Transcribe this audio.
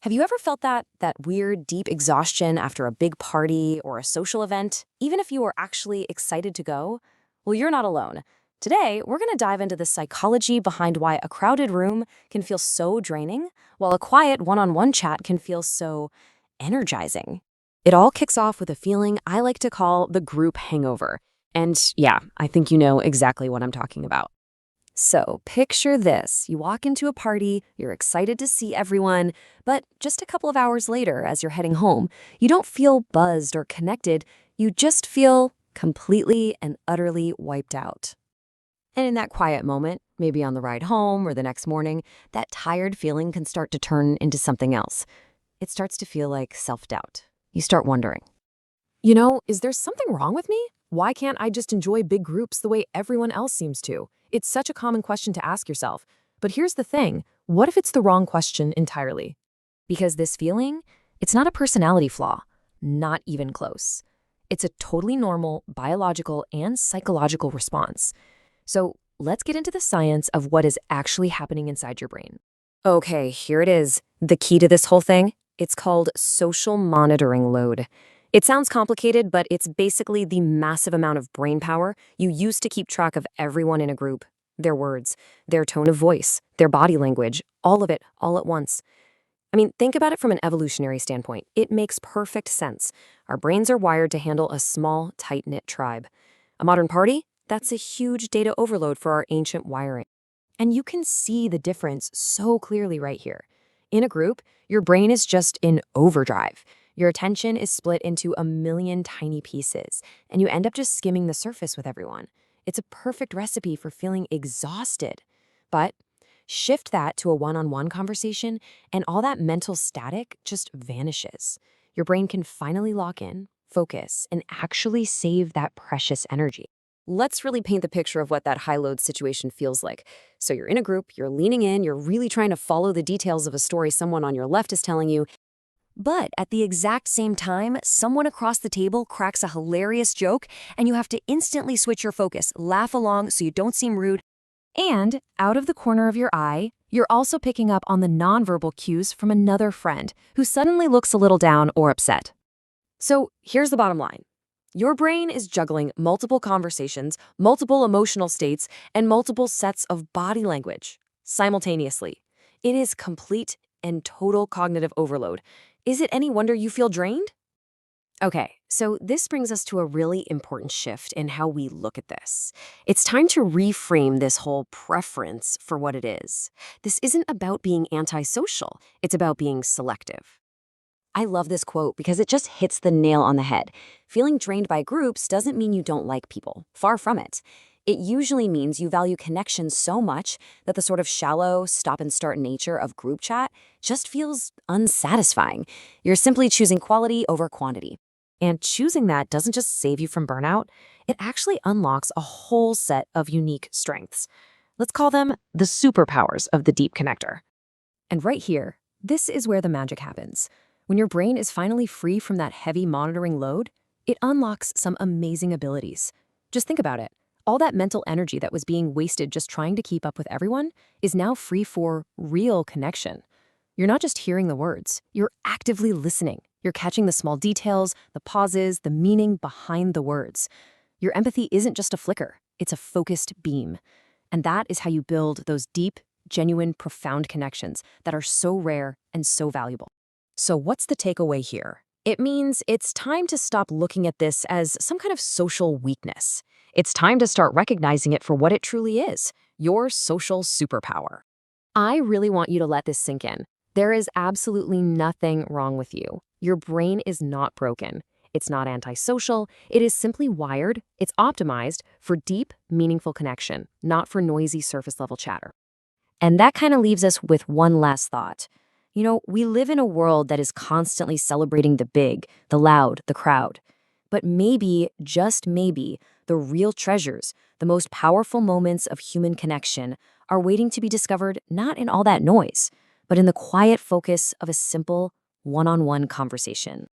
Have you ever felt that weird, deep exhaustion after a big party or a social event, even if you were actually excited to go? Well, you're not alone. Today, we're going to dive into the psychology behind why a crowded room can feel so draining, while a quiet one-on-one chat can feel so energizing. It all kicks off with a feeling I like to call the group hangover. And yeah, I think you know exactly what I'm talking about. So, picture this. You walk into a party, you're excited to see everyone, but just a couple of hours later, as you're heading home, you don't feel buzzed or connected, you just feel completely and utterly wiped out. And in that quiet moment, maybe on the ride home or the next morning, that tired feeling can start to turn into something else. It starts to feel like self-doubt. You start wondering, is there something wrong with me? Why can't I just enjoy big groups the way everyone else seems to? It's such a common question to ask yourself. But here's the thing, what if it's the wrong question entirely? Because this feeling, it's not a personality flaw, not even close. It's a totally normal biological and psychological response. So let's get into the science of what is actually happening inside your brain. Okay, here it is. The key to this whole thing, it's called social monitoring load. It sounds complicated, but it's basically the massive amount of brain power you use to keep track of everyone in a group. Their words, their tone of voice, their body language, all of it, all at once. I mean, think about it from an evolutionary standpoint. It makes perfect sense. Our brains are wired to handle a small, tight-knit tribe. A modern party? That's a huge data overload for our ancient wiring. And you can see the difference so clearly right here. In a group, your brain is just in overdrive. Your attention is split into a million tiny pieces, and you end up just skimming the surface with everyone. It's a perfect recipe for feeling exhausted. But shift that to a one-on-one conversation, and all that mental static just vanishes. Your brain can finally lock in, focus, and actually save that precious energy. Let's really paint the picture of what that high-load situation feels like. So you're in a group, you're leaning in, you're really trying to follow the details of a story someone on your left is telling you, but at the exact same time, someone across the table cracks a hilarious joke, and you have to instantly switch your focus, laugh along so you don't seem rude. And out of the corner of your eye, you're also picking up on the nonverbal cues from another friend who suddenly looks a little down or upset. So here's the bottom line. Your brain is juggling multiple conversations, multiple emotional states, and multiple sets of body language simultaneously. It is complete and total cognitive overload. Is it any wonder you feel drained? Okay, so this brings us to a really important shift in how we look at this. It's time to reframe this whole preference for what it is. This isn't about being antisocial, it's about being selective. I love this quote because it just hits the nail on the head. Feeling drained by groups doesn't mean you don't like people. Far from it. It usually means you value connection so much that the sort of shallow, stop-and-start nature of group chat just feels unsatisfying. You're simply choosing quality over quantity. And choosing that doesn't just save you from burnout, it actually unlocks a whole set of unique strengths. Let's call them the superpowers of the deep connector. And right here, this is where the magic happens. When your brain is finally free from that heavy monitoring load, it unlocks some amazing abilities. Just think about it. All that mental energy that was being wasted just trying to keep up with everyone is now free for real connection. You're not just hearing the words, you're actively listening. You're catching the small details, the pauses, the meaning behind the words. Your empathy isn't just a flicker, it's a focused beam. And that is how you build those deep, genuine, profound connections that are so rare and so valuable. So what's the takeaway here? It means it's time to stop looking at this as some kind of social weakness. It's time to start recognizing it for what it truly is, your social superpower. I really want you to let this sink in. There is absolutely nothing wrong with you. Your brain is not broken. It's not antisocial. It is simply wired, it's optimized for deep, meaningful connection, not for noisy surface-level chatter. And that kind of leaves us with one last thought. We live in a world that is constantly celebrating the big, the loud, the crowd. But maybe, just maybe, the real treasures, the most powerful moments of human connection are waiting to be discovered not in all that noise, but in the quiet focus of a simple, one-on-one conversation.